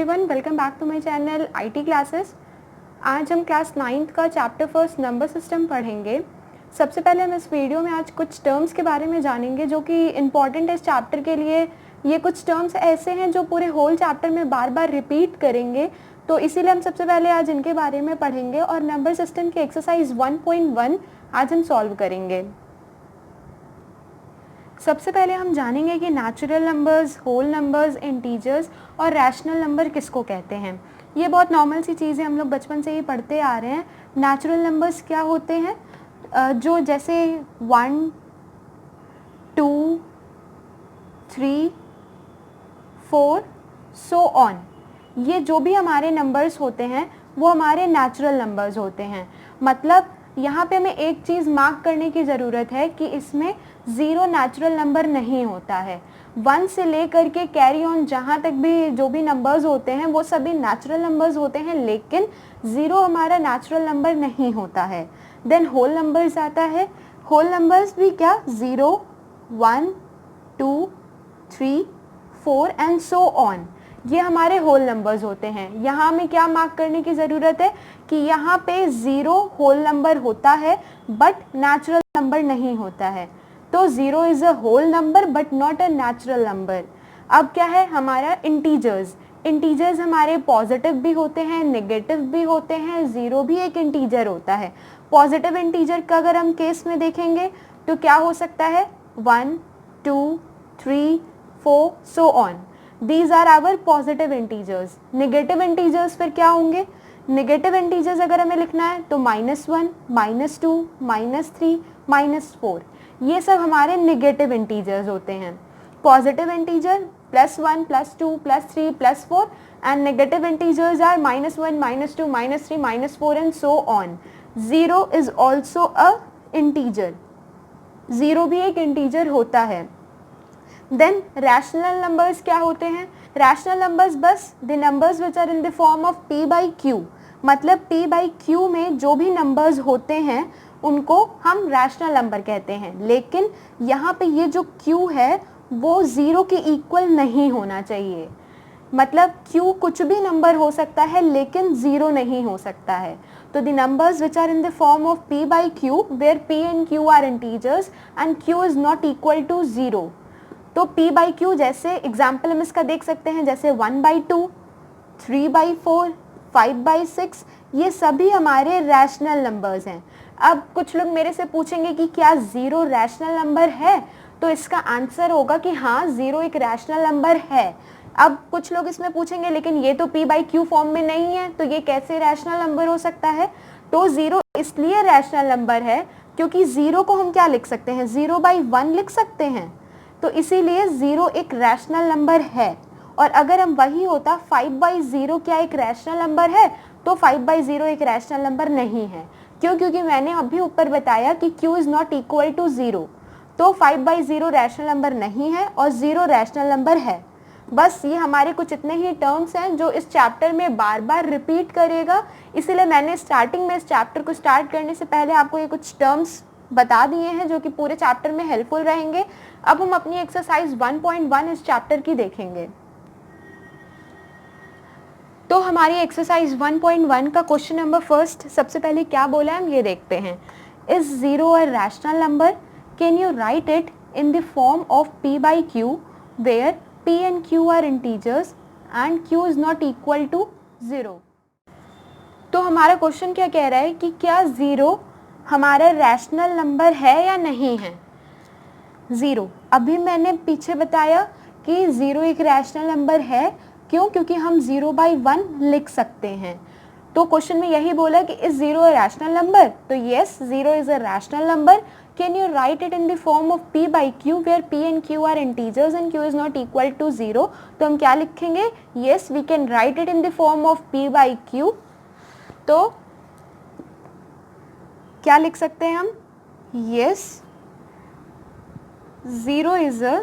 Everyone, welcome back to my channel IT classes. आज हम class 9th का chapter first number system पढ़ेंगे। सबसे पहले हम इस वीडियो में आज कुछ टर्म्स के बारे में जानेंगे जो कि इम्पॉर्टेंट है इस चैप्टर के लिए। ये कुछ टर्म्स ऐसे हैं जो पूरे होल चैप्टर में बार बार रिपीट करेंगे, तो इसीलिए हम सबसे पहले आज इनके बारे में पढ़ेंगे और नंबर सिस्टम की एक्सरसाइज 1.1 आज हम सॉल्व करेंगे। सबसे पहले हम जानेंगे कि natural numbers, whole numbers, integers और रैशनल नंबर किसको कहते हैं। ये बहुत नॉर्मल सी चीज़ें हम लोग बचपन से ही पढ़ते आ रहे हैं। नेचुरल नंबर्स क्या होते हैं? जो जैसे 1, 2, 3, 4 सो ऑन, ये जो भी हमारे नंबर्स होते हैं वो हमारे नेचुरल नंबर्स होते हैं। मतलब यहाँ पे हमें एक चीज़ मार्क करने की ज़रूरत है कि इसमें ज़ीरो नेचुरल नंबर नहीं होता है। 1 से लेकर के कैरी ऑन जहाँ तक भी जो भी नंबर्स होते हैं वो सभी नेचुरल नंबर्स होते हैं, लेकिन ज़ीरो हमारा नेचुरल नंबर नहीं होता है। देन होल नंबर्स आता है। होल नंबर्स भी क्या? 0, 1, 2, 3, 4 एंड सो ऑन, ये हमारे होल नंबर्स होते हैं। यहाँ हमें क्या मार्क करने की ज़रूरत है कि यहाँ पे 0 होल नंबर होता है बट नेचुरल नंबर नहीं होता है। तो 0 is a whole number but not a natural number. अब क्या है हमारा इंटीजर्स। इंटीजर्स हमारे पॉजिटिव भी होते हैं, नेगेटिव भी होते हैं। 0 भी एक इंटीजर होता है। पॉजिटिव इंटीजर का अगर हम केस में देखेंगे तो क्या हो सकता है? 1, 2, 3, 4 so on, these are our positive integers। Negative integers फिर क्या होंगे? नेगेटिव इंटीजर्स अगर हमें लिखना है तो -1, -2, -3, -4, ये सब हमारे नेगेटिव इंटीजर्स होते हैं। Positive integer +1, +2, +3, +4 and negative integers are -1, -2, -3, -4 and so on. 0 is also a integer. 0 भी एक इंटीजर होता है। देन रैशनल नंबर्स क्या होते हैं? रैशनल नंबर्स बस the numbers which are in the form of p/q। मतलब p/q में जो भी नंबर्स होते हैं उनको हम रैशनल नंबर कहते हैं। लेकिन यहाँ पे ये जो q है वो 0 के इक्वल नहीं होना चाहिए। मतलब q कुछ भी नंबर हो सकता है लेकिन 0 नहीं हो सकता है। तो the numbers which are in the form of p/q where p and q are integers and q is not equal to 0। तो p/q जैसे एग्जाम्पल हम इसका देख सकते हैं, जैसे 1/2, 3/4, 5/6, ये सभी हमारे रैशनल नंबर्स हैं। अब कुछ लोग मेरे से पूछेंगे कि क्या 0 रैशनल नंबर है? तो इसका आंसर होगा कि हाँ, 0 एक रैशनल नंबर है। अब कुछ लोग इसमें पूछेंगे लेकिन ये तो p/q फॉर्म में नहीं है, तो ये कैसे रैशनल नंबर हो सकता है? तो 0 इसलिए रैशनल नंबर है क्योंकि 0 को हम क्या लिख सकते हैं? 0/1 लिख सकते हैं। तो इसीलिए 0 एक रैशनल नंबर है। और अगर हम वही होता 5/0 क्या एक रैशनल नंबर है? तो 5/0 एक रैशनल नंबर नहीं है। क्यों? क्योंकि मैंने अभी ऊपर बताया कि q is not equal to 0। तो 5/0 रैशनल नंबर नहीं है और 0 रैशनल नंबर है। बस ये हमारे कुछ इतने ही टर्म्स हैं जो इस चैप्टर में बार बार रिपीट करेगा। इसीलिए मैंने स्टार्टिंग में इस चैप्टर को स्टार्ट करने से पहले आपको ये कुछ टर्म्स बता दिए हैं जो कि पूरे चैप्टर में हेल्पफुल रहेंगे। अब हम अपनी एक्सरसाइज 1.1 इस चैप्टर की देखेंगे। तो हमारी एक्सरसाइज 1.1 का क्वेश्चन नंबर फर्स्ट सबसे पहले क्या बोला है हम ये देखते हैं। Is 0 a rational number? Can you write it in the form of p/q where p and q are integers and q is not equal to 0। तो हमारा क्वेश्चन क्या कह रहा है कि क्या 0 हमारा रैशनल नंबर है या नहीं है? 0, अभी मैंने पीछे बताया कि 0 एक रैशनल नंबर है। क्यों? क्योंकि हम 0/1 लिख सकते हैं। तो क्वेश्चन में यही बोला कि इज 0 अ रैशनल नंबर? तो yes, 0 is a rational number. Can you write it in the form of p/q where p and q are integers and q is not equal to 0? तो हम क्या लिखेंगे? Yes, we can write it in the form of p/q। तो क्या लिख सकते हैं हम? Yes, 0 is a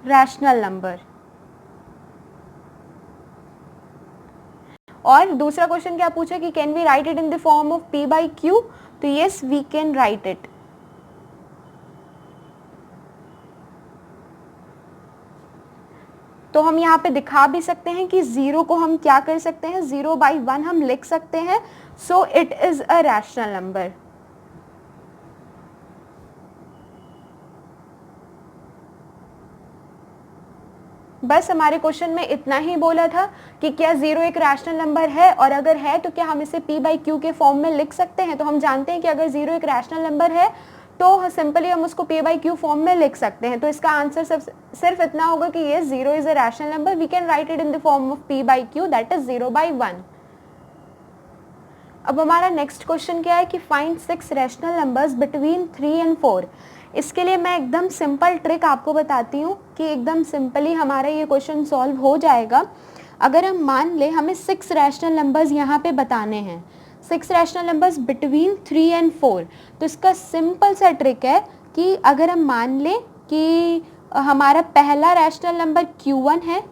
rational number. और दूसरा क्वेश्चन क्या पूछा कि can we write it in the form of p/q? तो yes, we can write it. तो तो हम यहाँ पे दिखा भी सकते हैं कि 0 को हम क्या कर सकते हैं, 0/1 हम लिख सकते हैं. So it is a rational number. बस हमारे क्वेश्चन में इतना ही बोला था कि क्या 0 एक रैशनल नंबर है, और अगर है तो क्या हम इसे p/q के फॉर्म में लिख सकते हैं. तो हम जानते हैं कि अगर 0 एक रैशनल नंबर है तो सिंपली हम उसको p/q फॉर्म में लिख सकते हैं. तो इसका आंसर सिर्फ इतना होगा कि ये 0 is a rational number. We can write it in the form of p/q, that is 0/1. अब हमारा नेक्स्ट क्वेश्चन क्या है कि find 6 rational numbers between 3 and 4. इसके लिए मैं एकदम सिंपल ट्रिक आपको बताती हूँ कि एकदम सिंपली हमारा ये क्वेश्चन सॉल्व हो जाएगा. अगर हम मान ले हमें 6 रैशनल नंबर्स यहाँ पे बताने हैं, 6 रैशनल नंबर्स बिटवीन 3 एंड 4. तो इसका सिंपल सा ट्रिक है कि अगर हम मान लें कि हमारा पहला रैशनल नंबर Q1 है,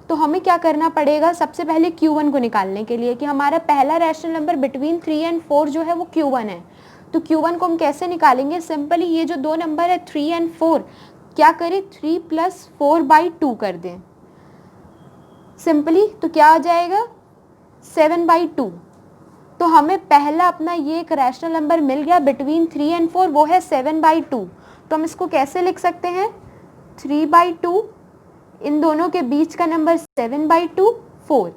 तो हमें क्या करना पड़ेगा, सबसे पहले Q1 को निकालने के लिए कि हमारा पहला रैशनल नंबर बिटवीन 3 एंड 4 जो है वो Q1 है. तो Q1 को हम कैसे निकालेंगे, सिंपली ये जो दो नंबर है 3 एंड 4, क्या करें 3 + 4/2 कर दें सिंपली. तो क्या आ जाएगा 7/2. तो हमें पहला अपना ये एक रैशनल नंबर मिल गया बिटवीन 3 एंड 4, वो है 7/2. तो हम इसको कैसे लिख सकते हैं, 3/2, इन दोनों के बीच का नंबर 7/2, 4.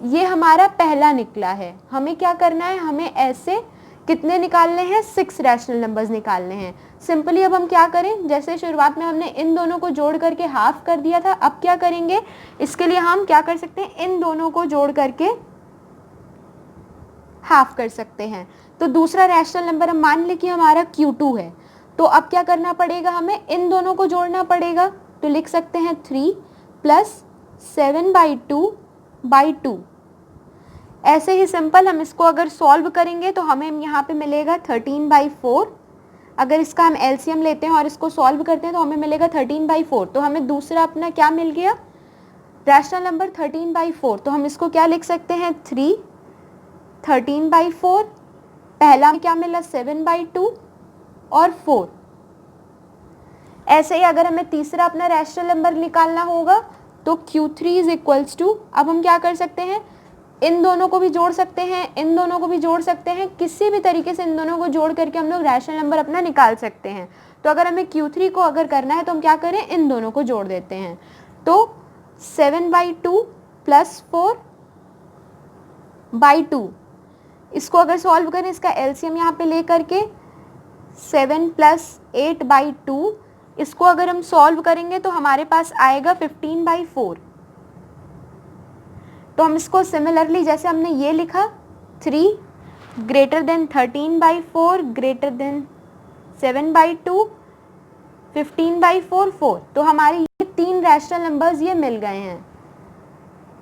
ये हमारा पहला निकला है. हमें क्या करना है, हमें ऐसे कितने निकालने हैं, 6 रैशनल नंबर्स निकालने हैं. सिंपली अब हम क्या करें, जैसे शुरुआत में हमने इन दोनों को जोड़ करके हाफ कर दिया था, अब क्या करेंगे, इसके लिए हम क्या कर सकते हैं, इन दोनों को जोड़ करके हाफ कर सकते हैं. तो दूसरा रैशनल नंबर हम मान लें कि हमारा Q2 है. तो अब क्या करना पड़ेगा, हमें इन दोनों को जोड़ना पड़ेगा. तो लिख सकते हैं 3 + 7/2/2. ऐसे ही सिंपल हम इसको अगर सॉल्व करेंगे तो हमें यहाँ पे मिलेगा 13/4. अगर इसका हम एलसीएम लेते हैं और इसको सॉल्व करते हैं तो हमें मिलेगा 13/4. तो हमें दूसरा अपना क्या मिल गया, रैशनल नंबर 13/4. तो हम इसको क्या लिख सकते हैं, 3 13/4. पहला क्या मिला 7/2 और 4. ऐसे ही अगर हमें तीसरा अपना रैशनल नंबर निकालना होगा तो Q3 = अब हम क्या कर सकते हैं, इन दोनों को भी जोड़ सकते हैं, इन दोनों को भी जोड़ सकते हैं, किसी भी तरीके से इन दोनों को जोड़ करके हम लोग रैशनल नंबर अपना निकाल सकते हैं. तो अगर हमें Q3 को अगर करना है तो हम क्या करें, इन दोनों को जोड़ देते हैं. तो 7/2 + 4/2, इसको अगर सॉल्व करें, इसका एलसीएम यहाँ पे ले करके 7 + 8/2, इसको अगर हम सॉल्व करेंगे तो हमारे पास आएगा 15/4. तो हम इसको सिमिलरली जैसे हमने ये लिखा 3 > 13/4 > 7/2 15/4 4. तो हमारे ये 3 रैशनल नंबर्स ये मिल गए हैं,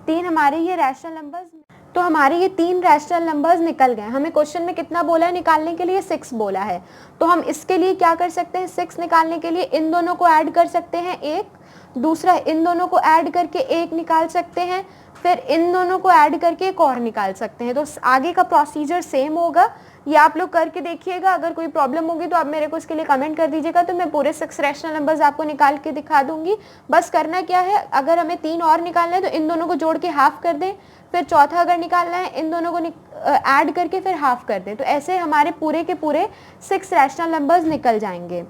3 हमारे ये रैशनल नंबर्स. तो हमारे ये 3 रैशनल नंबर्स निकल गए. हमें क्वेश्चन में कितना बोला है निकालने के लिए, 6 बोला है. तो हम इसके लिए क्या कर सकते हैं, 6 निकालने के लिए इन दोनों को ऐड कर सकते हैं 1, दूसरा इन दोनों को ऐड करके 1 निकाल सकते हैं, फिर इन दोनों को ऐड करके एक और निकाल सकते हैं. तो आगे का प्रोसीजर सेम होगा, ये आप लोग करके देखिएगा. अगर कोई प्रॉब्लम होगी तो आप मेरे को इसके लिए कमेंट कर दीजिएगा, तो मैं पूरे 6 रैशनल नंबर्स आपको निकाल के दिखा दूंगी. बस करना क्या है, अगर हमें 3 और निकालना है तो इन दोनों को जोड़ के हाफ कर दें, फिर चौथा अगर निकालना है इन दोनों को ऐड करके फिर हाफ कर दें. तो ऐसे हमारे पूरे के पूरे 6 रैशनल नंबर्स निकल जाएंगे.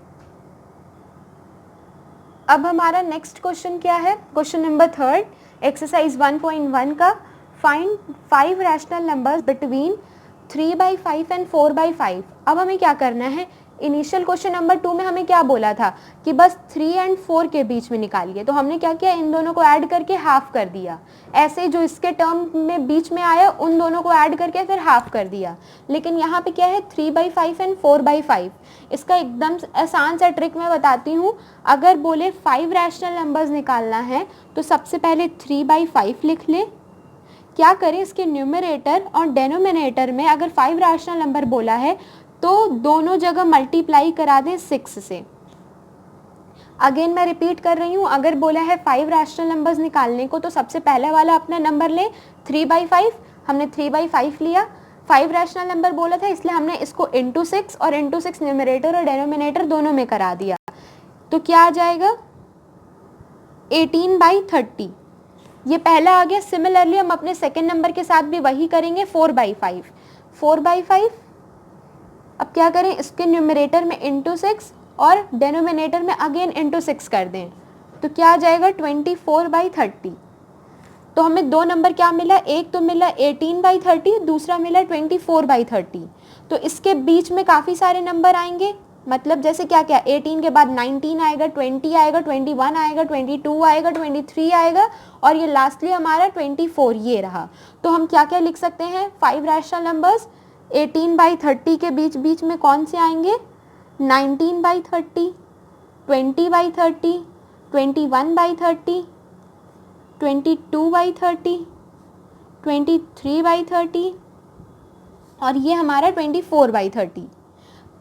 अब हमारा नेक्स्ट क्वेश्चन क्या है, क्वेश्चन नंबर 3 एक्सरसाइज 1.1 का, find 5 rational numbers between 3/5 and 4/5. अब हमें क्या करना है, इनिशियल क्वेश्चन नंबर 2 में हमें क्या बोला था कि बस 3 एंड 4 के बीच में निकालिए. तो हमने क्या किया, इन दोनों को ऐड करके हाफ कर दिया. ऐसे जो इसके टर्म में बीच में आया उन दोनों को ऐड करके फिर हाफ कर दिया. लेकिन यहाँ पे क्या है 3/5 एंड 4/5. इसका एकदम आसान सा ट्रिक मैं बताती हूँ. अगर बोले 5 रैशनल नंबर्स निकालना है तो सबसे पहले 3/5 लिख ले. क्या करें, इसके न्यूमरेटर और डेनोमिनेटर में अगर 5 रैशनल नंबर बोला है तो दोनों जगह मल्टीप्लाई करा दें 6 से. अगेन मैं रिपीट कर रही हूँ, अगर बोला है 5 रैशनल नंबर्स निकालने को तो सबसे पहले वाला अपना नंबर ले 3/5. हमने 3/5 लिया. 5 रैशनल नंबर बोला था इसलिए हमने इसको इंटू 6 और इंटू 6 न्यूमरेटर और डेनोमिनेटर दोनों में करा दिया. तो क्या आ जाएगा 18/30. ये पहला आ गया। सिमिलरली हम अपने सेकेंड नंबर के साथ भी वही करेंगे, 4/5। 4/5 अब क्या करें, इसके न्यूमरेटर में इंटू 6 और डेनोमिनेटर में अगेन इंटू 6 कर दें, तो क्या आ जाएगा 24/30। तो हमें दो नंबर क्या मिला, एक तो मिला 18/30, दूसरा मिला 24/30। तो इसके बीच में काफ़ी सारे नंबर आएंगे, मतलब जैसे क्या क्या, 18 के बाद 19 आएगा, 20 आएगा, 21 आएगा, 22 आएगा, 23 आएगा, और ये लास्टली हमारा 24 ये रहा। तो हम क्या क्या लिख सकते हैं, 5 रैशनल नंबर्स 18/30 के बीच बीच में कौन से आएंगे, 19/30, 20/30, 21/30, 22/30, 23/30 और ये हमारा 24/30।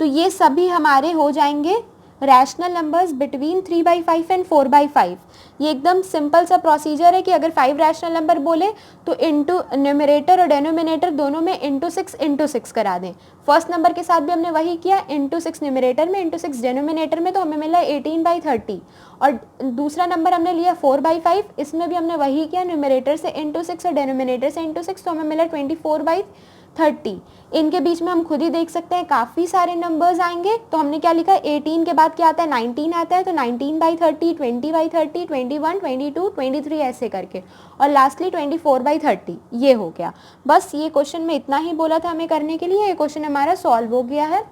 तो ये सभी हमारे हो जाएंगे रैशनल नंबर्स बिटवीन 3/5 एंड 4/5। ये एकदम सिंपल सा प्रोसीजर है कि अगर 5 रैशनल नंबर बोले तो इंटू न्यूमरेटर और डेनोमिनेटर दोनों में इंटू 6 करा दें। फर्स्ट नंबर के साथ भी हमने वही किया, इंटू 6 न्यूमरेटर में इंटू 6 डेनोमिनेटर में, तो हमें मिला 18/30। और दूसरा नंबर हमने लिया 4/5, इसमें भी हमने वही किया, न्यूमरेटर से इंटू 6 और डेनोमिनेटर से इंटू 6, तो हमें मिला 24/30। इनके बीच में हम खुद ही देख सकते हैं काफ़ी सारे नंबर्स आएंगे। तो हमने क्या लिखा, 18 के बाद क्या आता है, 19 आता है, तो 19/30, 20/30, 21, 22, 23 ऐसे करके, और लास्टली 24/30 ये हो गया। बस ये क्वेश्चन में इतना ही बोला था हमें करने के लिए, ये क्वेश्चन हमारा सॉल्व हो गया है।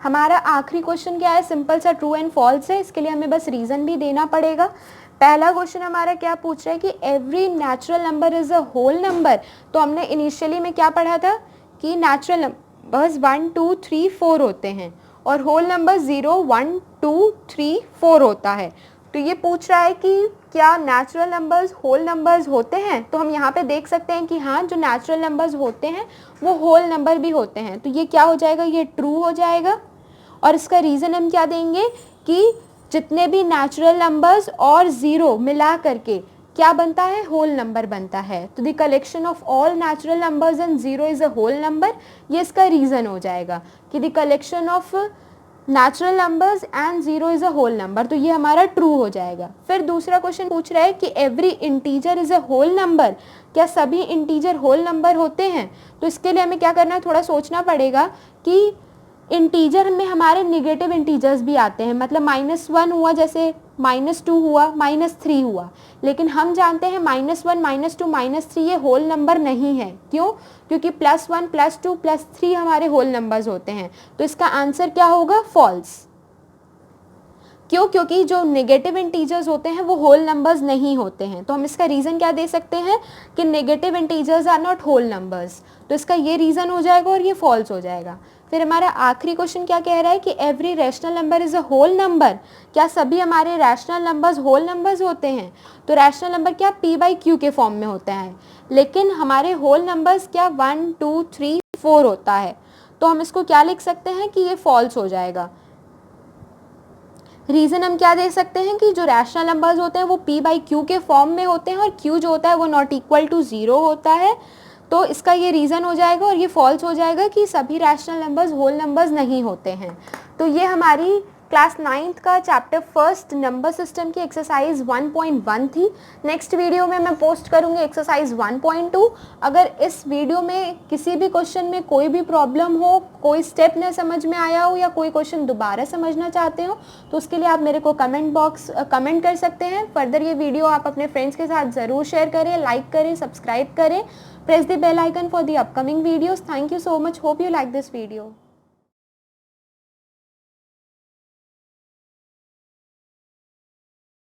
हमारा आखिरी क्वेश्चन क्या है, सिंपल सा ट्रू एंड फॉल्स है, इसके लिए हमें बस रीज़न भी देना पड़ेगा। पहला क्वेश्चन हमारा क्या पूछ रहा है कि every natural number is a whole number. तो हमने इनिशियली में क्या पढ़ा था कि नेचुरल नंबर्स 1, 2, 3, 4 होते हैं और होल नंबर 0, 1, 2, 3, 4 होता है। तो ये पूछ रहा है कि क्या नेचुरल नंबर्स होल नंबर्स होते हैं। तो हम यहाँ पे देख सकते हैं कि हाँ, जो नेचुरल नंबर्स होते हैं वो होल नंबर भी होते हैं। तो ये क्या हो जाएगा, ये ट्रू हो जाएगा। और इसका रीज़न हम क्या देंगे कि जितने भी नेचुरल नंबर्स और ज़ीरो मिला करके क्या बनता है, होल नंबर बनता है। तो the collection of all natural numbers and zero is a whole number, ये इसका रीज़न हो जाएगा कि the collection of natural numbers and zero is a whole number. तो ये हमारा ट्रू हो जाएगा। फिर दूसरा क्वेश्चन पूछ रहा है कि every integer is a whole number, क्या सभी इंटीजर होल नंबर होते हैं। तो इसके लिए हमें क्या करना है, थोड़ा सोचना पड़ेगा कि इंटीजर में हमारे निगेटिव इंटीजर्स भी आते हैं, मतलब -1 हुआ, जैसे -2 हुआ, -3 हुआ, लेकिन हम जानते हैं -1, -2, -3 ये होल नंबर नहीं है। क्यों, क्योंकि +1, +2, +3 हमारे होल नंबर्स होते हैं। तो इसका आंसर क्या होगा, फॉल्स। क्यों, क्योंकि जो नेगेटिव इंटीजर्स होते हैं वो होल नंबर्स नहीं होते हैं। तो हम इसका रीज़न क्या दे सकते हैं कि negative integers are not whole numbers. तो इसका ये रीज़न हो जाएगा और ये फॉल्स हो जाएगा। फिर हमारा आखिरी क्वेश्चन क्या कह रहा है कि every rational number is a whole number, क्या सभी हमारे रैशनल नंबर्स होल नंबर्स होते हैं। तो रैशनल नंबर क्या p/q के फॉर्म में होता है, लेकिन हमारे होल नंबर्स क्या 1, 2, 3, 4 होता है। तो हम इसको क्या लिख सकते हैं कि ये फॉल्स हो जाएगा। रीज़न हम क्या दे सकते हैं कि जो रैशनल नंबर्स होते हैं वो p/q के फॉर्म में होते हैं और q जो होता है वो नॉट इक्वल टू 0 होता है। तो इसका ये रीज़न हो जाएगा और ये फॉल्स हो जाएगा कि सभी रैशनल नंबर्स होल नंबर्स नहीं होते हैं। तो ये हमारी क्लास 9th का चैप्टर 1 नंबर सिस्टम की एक्सरसाइज 1.1 थी। नेक्स्ट वीडियो में मैं पोस्ट करूँगी एक्सरसाइज 1.2। अगर इस वीडियो में किसी भी क्वेश्चन में कोई भी प्रॉब्लम हो, कोई स्टेप न समझ में आया हो या कोई क्वेश्चन दोबारा समझना चाहते हो, तो उसके लिए आप मेरे को कमेंट कर सकते हैं। फर्दर ये वीडियो आप अपने फ्रेंड्स के साथ ज़रूर शेयर करें, लाइक करें, सब्सक्राइब करें, press the bell icon for the upcoming videos. Thank you so much. Hope you like this video.